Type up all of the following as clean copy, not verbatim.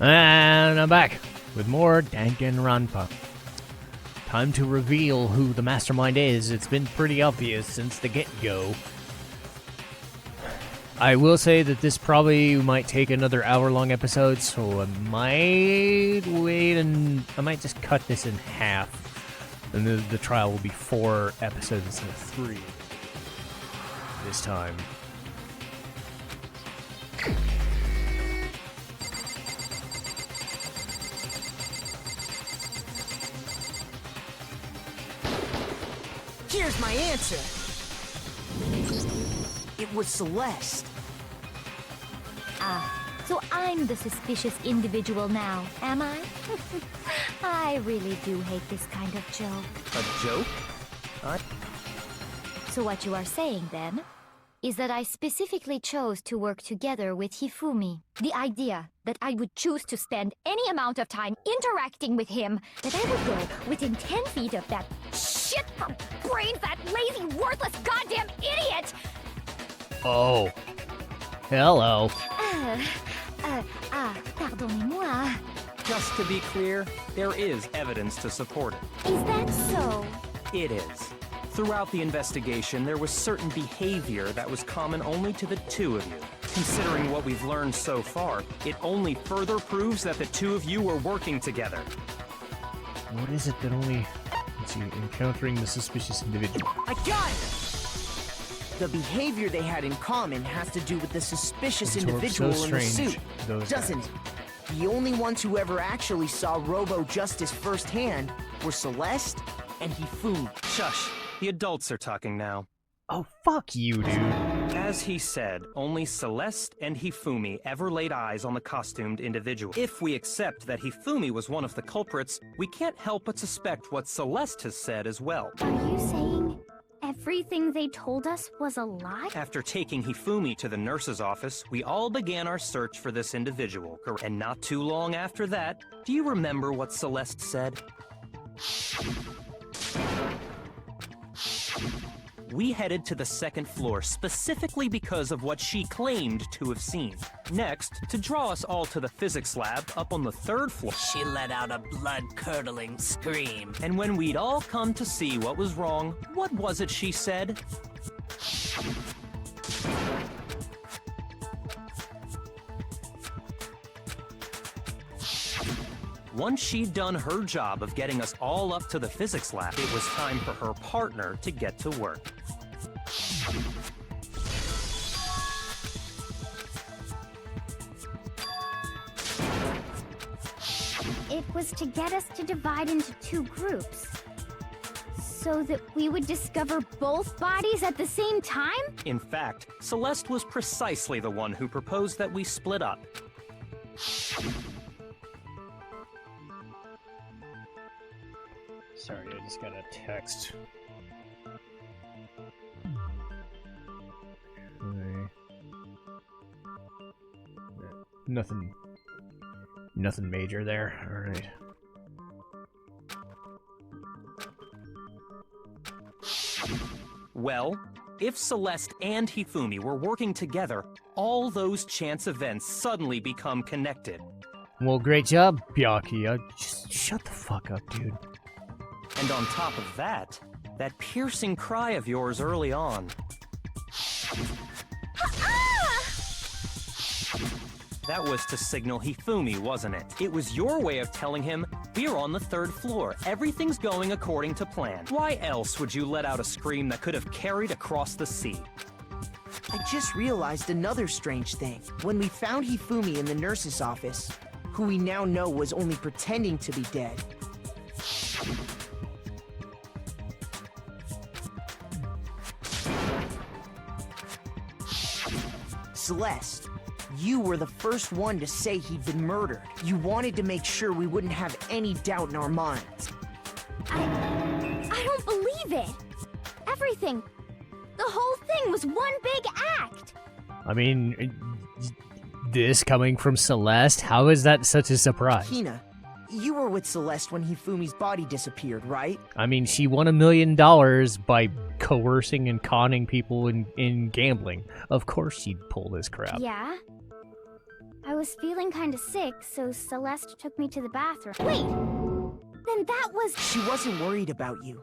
And I'm back with more Danganronpa. Time to reveal who the mastermind is. It's been pretty obvious since the get-go. I will say that this probably might take another hour-long episode, so I might wait and I might just cut this in half. And the trial will be 4 episodes instead of 3 this time. Here's my answer. It was Celeste. So I'm the suspicious individual now, am I? I really do hate this kind of joke. A joke? So what you are saying, then, is that I specifically chose to work together with Hifumi. The idea that I would choose to spend any amount of time interacting with him, that I would go within 10 feet of that shit for brains, that lazy, worthless goddamn idiot! Oh. Hello. Pardonnez-moi. Just to be clear, there is evidence to support it. Is that so? It is. Throughout the investigation, there was certain behavior that was common only to the two of you. Considering what we've learned so far, it only further proves that the two of you were working together. What is it that only... Let's see, encountering the suspicious individual. I got it! The behavior they had in common has to do with the suspicious individual in the suit, doesn't it? The only ones who ever actually saw Robo-Justice firsthand were Celeste and Hifumi. Shush. The adults are talking now. Oh, fuck you, dude. As he said, only Celeste and Hifumi ever laid eyes on the costumed individual. If we accept that Hifumi was one of the culprits, we can't help but suspect what Celeste has said as well. Are you saying everything they told us was a lie? After taking Hifumi to the nurse's office, we all began our search for this individual. And not too long after that, do you remember what Celeste said? We headed to the second floor specifically because of what she claimed to have seen. Next, to draw us all to the physics lab up on the 3rd floor. She let out a blood-curdling scream. And when we'd all come to see what was wrong, what was it she said? Once she'd done her job of getting us all up to the physics lab, it was time for her partner to get to work. It was to get us to divide into 2 groups, so that we would discover both bodies at the same time? In fact, Celeste was precisely the one who proposed that we split up. Sorry, I just got a text. Okay. Nothing major there. Alright. Well, if Celeste and Hifumi were working together, all those chance events suddenly become connected. Well, great job, Byaki. Just shut the fuck up, dude. And on top of that piercing cry of yours early on. That was to signal Hifumi, wasn't it? It was your way of telling him, we're on the 3rd floor. Everything's going according to plan. Why else would you let out a scream that could have carried across the sea? I just realized another strange thing. When we found Hifumi in the nurse's office, who we now know was only pretending to be dead, Celeste, you were the first one to say he'd been murdered. You wanted to make sure we wouldn't have any doubt in our minds. I don't believe it! Everything, the whole thing was one big act! I mean, this coming from Celeste, how is that such a surprise? Hina, you were with Celeste when Hifumi's body disappeared, right? I mean, she won $1 million by coercing and conning people in gambling. Of course she'd pull this crap. Yeah? I was feeling kinda sick, so Celeste took me to the bathroom. Wait! Then that was... She wasn't worried about you.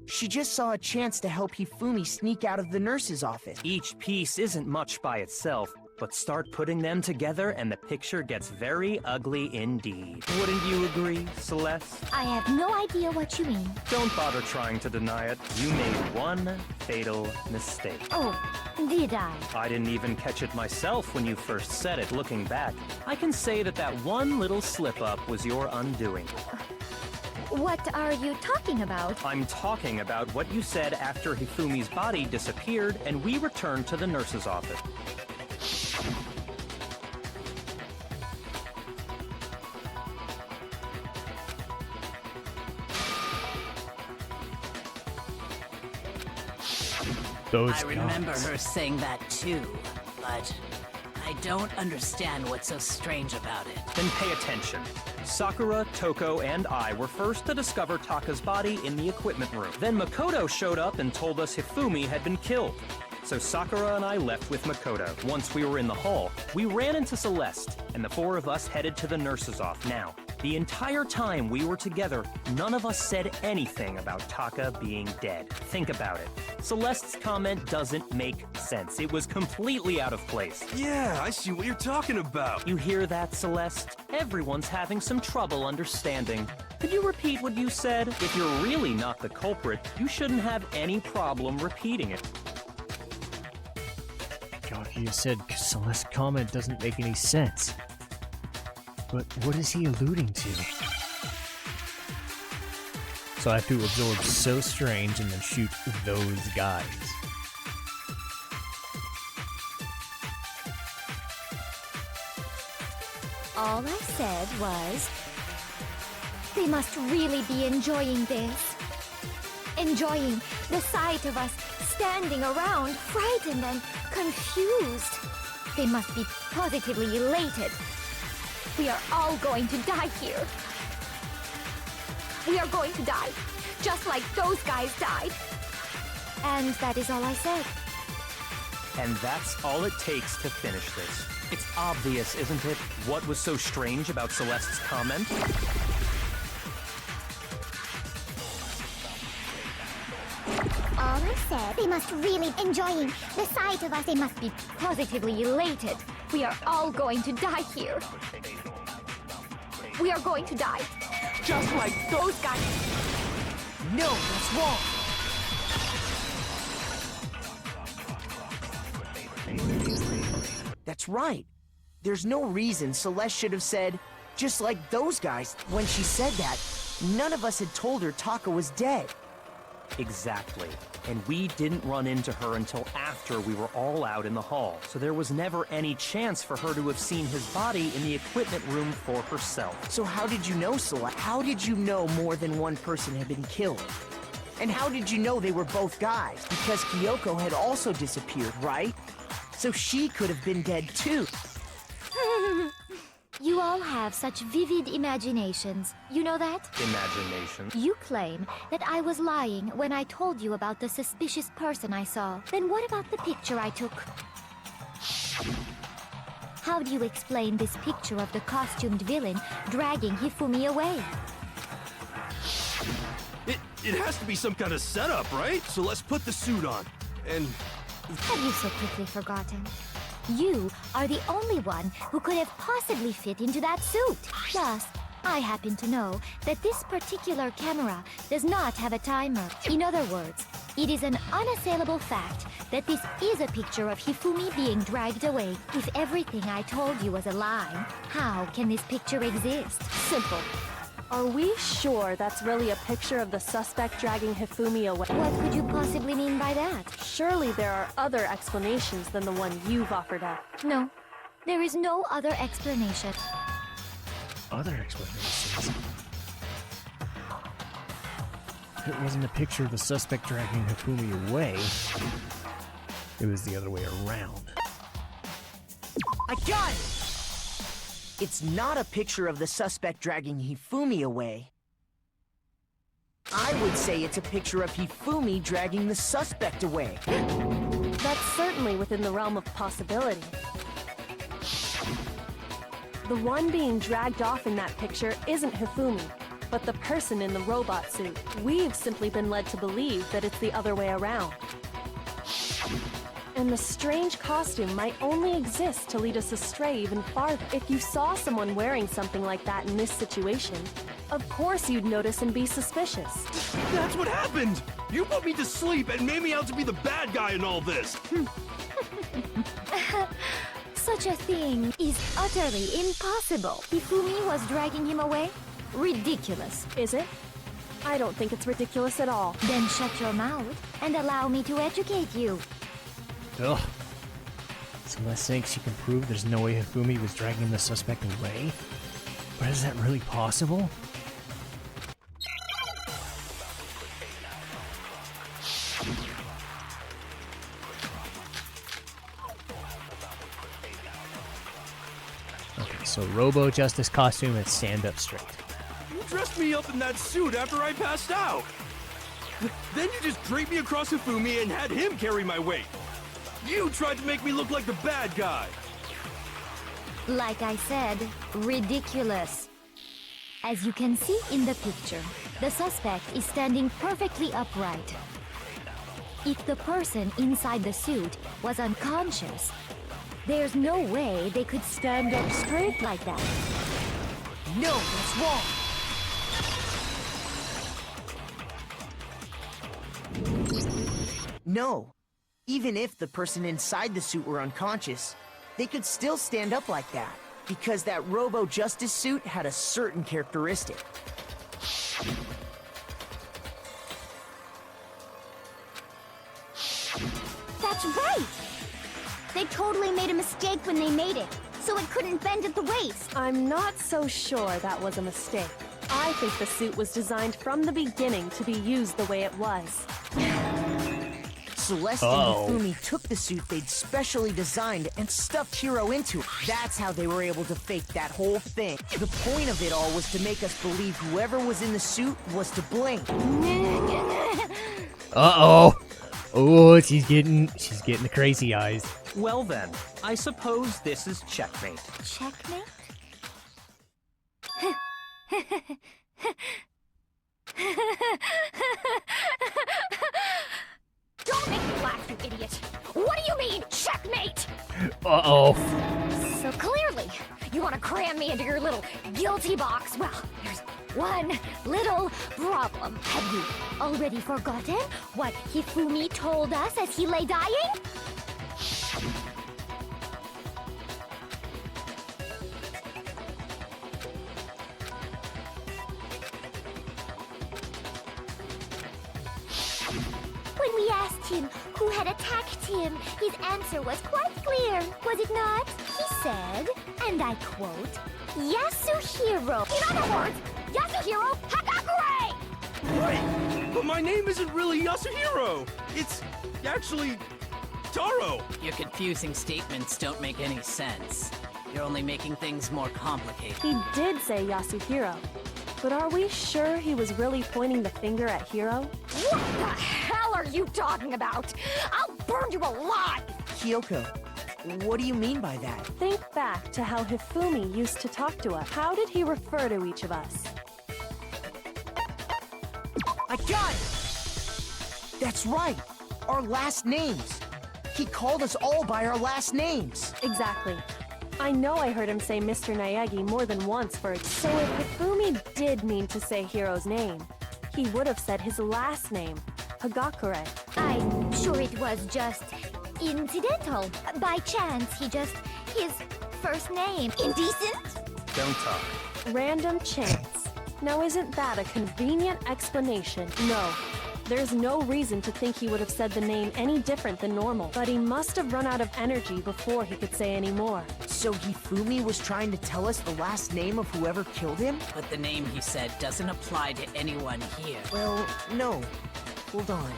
She just saw a chance to help Hifumi sneak out of the nurse's office. Each piece isn't much by itself, but start putting them together and the picture gets very ugly indeed. Wouldn't you agree, Celeste? I have no idea what you mean. Don't bother trying to deny it. You made one fatal mistake. Oh, did I? I didn't even catch it myself when you first said it. Looking back, I can say that that one little slip-up was your undoing. What are you talking about? I'm talking about what you said after Hifumi's body disappeared and we returned to the nurse's office. I remember her saying that too, but I don't understand what's so strange about it. Then pay attention. Sakura, Toko, and I were first to discover Taka's body in the equipment room. Then Makoto showed up and told us Hifumi had been killed. So Sakura and I left with Makoto. Once we were in the hall, we ran into Celeste, and the four of us headed to the nurse's office. Now, the entire time we were together, none of us said anything about Taka being dead. Think about it. Celeste's comment doesn't make sense. It was completely out of place. Yeah, I see what you're talking about. You hear that, Celeste? Everyone's having some trouble understanding. Could you repeat what you said? If you're really not the culprit, you shouldn't have any problem repeating it. God, you said Celeste's comment doesn't make any sense. But what is he alluding to? So I have to absorb So Strange and then shoot those guys. All I said was... They must really be enjoying this. Enjoying the sight of us standing around, frightened and confused. They must be positively elated. We are all going to die here. We are going to die, just like those guys died. And that is all I said. And that's all it takes to finish this. It's obvious, isn't it? What was so strange about Celeste's comment? All I said, they must really enjoying the sight of us. They must be positively elated. We are all going to die here. We are going to die, just like those guys. No, that's wrong. That's right. There's no reason Celeste should have said, just like those guys. When she said that, none of us had told her Taka was dead. Exactly. And we didn't run into her until after we were all out in the hall. So there was never any chance for her to have seen his body in the equipment room for herself. So how did you know, Celeste? How did you know more than one person had been killed? And how did you know they were both guys? Because Kyoko had also disappeared, right? So she could have been dead too. You all have such vivid imaginations. You know that? Imagination. You claim that I was lying when I told you about the suspicious person I saw. Then what about the picture I took? How do you explain this picture of the costumed villain dragging Hifumi away? It has to be some kind of setup, right? So let's put the suit on. And... Have you so quickly forgotten? You are the only one who could have possibly fit into that suit. Plus, I happen to know that this particular camera does not have a timer. In other words, it is an unassailable fact that this is a picture of Hifumi being dragged away. If everything I told you was a lie, how can this picture exist? Simple. Are we sure that's really a picture of the suspect dragging Hifumi away? What could you possibly mean by that? Surely there are other explanations than the one you've offered up. No, there is no other explanation. Other explanations? It wasn't a picture of the suspect dragging Hifumi away. It was the other way around. I got it! It's not a picture of the suspect dragging Hifumi away. I would say it's a picture of Hifumi dragging the suspect away. That's certainly within the realm of possibility. The one being dragged off in that picture isn't Hifumi, but the person in the robot suit. We've simply been led to believe that it's the other way around. And the strange costume might only exist to lead us astray even farther. If you saw someone wearing something like that in this situation, of course you'd notice and be suspicious. That's what happened! You put me to sleep and made me out to be the bad guy in all this! Such a thing is utterly impossible. Hifumi was dragging him away? Ridiculous. Is it? I don't think it's ridiculous at all. Then shut your mouth and allow me to educate you. Ugh. Celeste thinks she can prove there's no way Hifumi was dragging the suspect away? But is that really possible? Okay, so Robo Justice costume and stand up straight. You dressed me up in that suit after I passed out! Then you just draped me across Hifumi and had him carry my weight! You tried to make me look like the bad guy! Like I said, ridiculous. As you can see in the picture, the suspect is standing perfectly upright. If the person inside the suit was unconscious, there's no way they could stand up straight like that. No, that's wrong. No. Even if the person inside the suit were unconscious, they could still stand up like that, because that Robo Justice suit had a certain characteristic. That's right! They totally made a mistake when they made it, so it couldn't bend at the waist. I'm not so sure that was a mistake. I think the suit was designed from the beginning to be used the way it was. Celeste and Hifumi took the suit they'd specially designed and stuffed Hiro into it. That's how they were able to fake that whole thing. The point of it all was to make us believe whoever was in the suit was to blame. Uh-oh. Oh, she's getting the crazy eyes. Well then, I suppose this is checkmate. Checkmate? Don't make me laugh, you idiot! What do you mean, checkmate? Uh-oh. So clearly, you want to cram me into your little guilty box. Well, there's one little problem. Have you already forgotten what Hifumi told us as he lay dying? When we asked him who had attacked him, his answer was quite clear, was it not? He said, and I quote, Yasuhiro. In other words, Yasuhiro Hagakure! Wait, but my name isn't really Yasuhiro! It's actually Taro! Your confusing statements don't make any sense. You're only making things more complicated. He did say Yasuhiro, but are we sure he was really pointing the finger at Hiro? What the hell are you talking about? I'll burn you alive! Kyoko, what do you mean by that? Think back to how Hifumi used to talk to us. How did he refer to each of us? I got it! That's right! Our last names! He called us all by our last names! Exactly. I know I heard him say Mr. Naegi more than once for it. So if Hifumi did mean to say Hiro's name, he would have said his last name, Hagakure. I'm sure it was just incidental. By chance, his first name. Indecent? Don't talk. Random chance. Now isn't that a convenient explanation? No. There's no reason to think he would have said the name any different than normal, but he must have run out of energy before he could say any more. So Hifumi was trying to tell us the last name of whoever killed him? But the name he said doesn't apply to anyone here. Well, no. Hold on.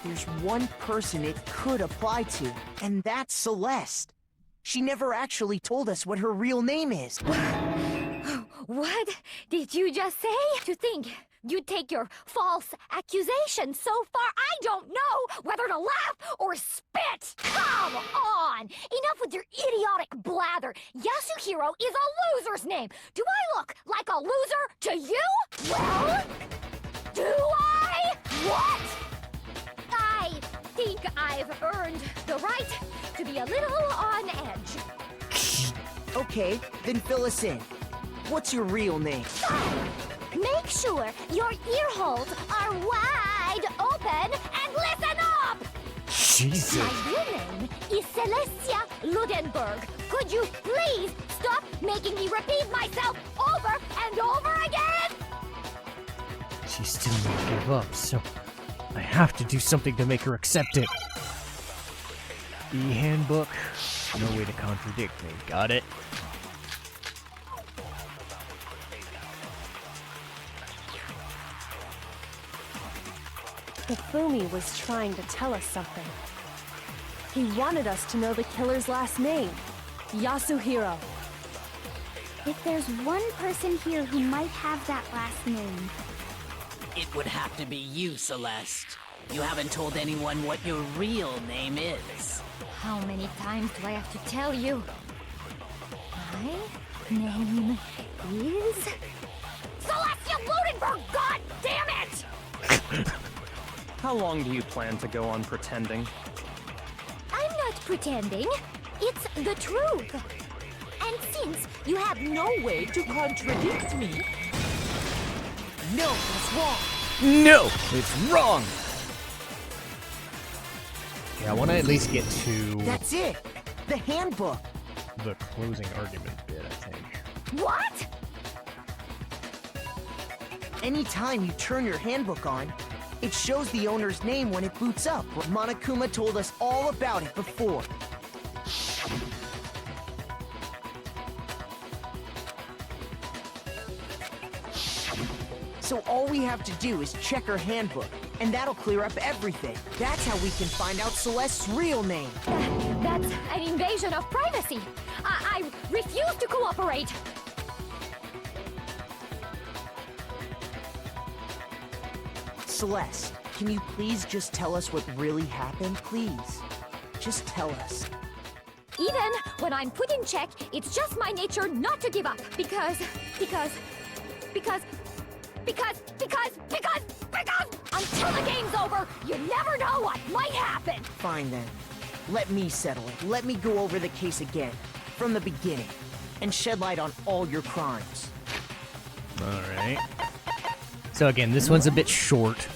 There's one person it could apply to, and that's Celeste. She never actually told us what her real name is. What did you just say? To think you'd take your false accusation so far, I don't know whether to laugh or spit! Come on! Enough with your idiotic blather! Yasuhiro Yasuhiro is a loser's name. Do I look like a loser to you? Well, do I? What? I think I've earned the right to be a little on edge. Okay, then fill us in. What's your real name? Make sure your ear holes are wide open and listen up! Jesus. My real name is Celestia Ludenberg. Could you please stop making me repeat myself over and over again? She still won't give up, so I have to do something to make her accept it. E-handbook. No way to contradict me. Got it? Hifumi was trying to tell us something. He wanted us to know the killer's last name, Yasuhiro. If there's one person here who might have that last name, It would have to be you, Celeste. You haven't told anyone what your real name is. how many times do I have to tell you? My name is Celestia Ludenberg! God damn it! How long do you plan to go on pretending? I'm not pretending. It's the truth. And since you have no way to contradict me... No, that's wrong. No! It's wrong! Yeah, I want to at least get to That's it! The handbook! the closing argument bit, I think. What? Anytime you turn your handbook on, it shows the owner's name when it boots up. Monokuma told us all about it before. So all we have to do is check her handbook, and that'll clear up everything. That's how we can find out Celeste's real name. That's an invasion of privacy. I refuse to cooperate. Celeste, can you please just tell us what really happened, please? Just tell us. Even when I'm put in check, it's just my nature not to give up. Because until the game's over, you never know what might happen. Fine then. Let me settle it. Let me go over the case again, from the beginning, and shed light on all your crimes. Alright. So again, this one's a bit short,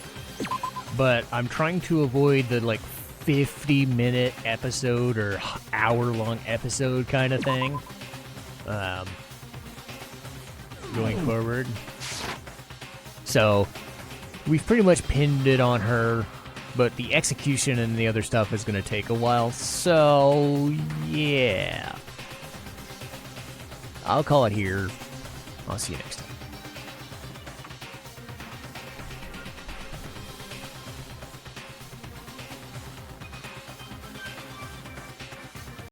but I'm trying to avoid the, like, 50-minute episode or hour-long episode kind of thing. Going forward. So, we've pretty much pinned it on her, but the execution and the other stuff is going to take a while, so yeah. I'll call it here. I'll see you next time.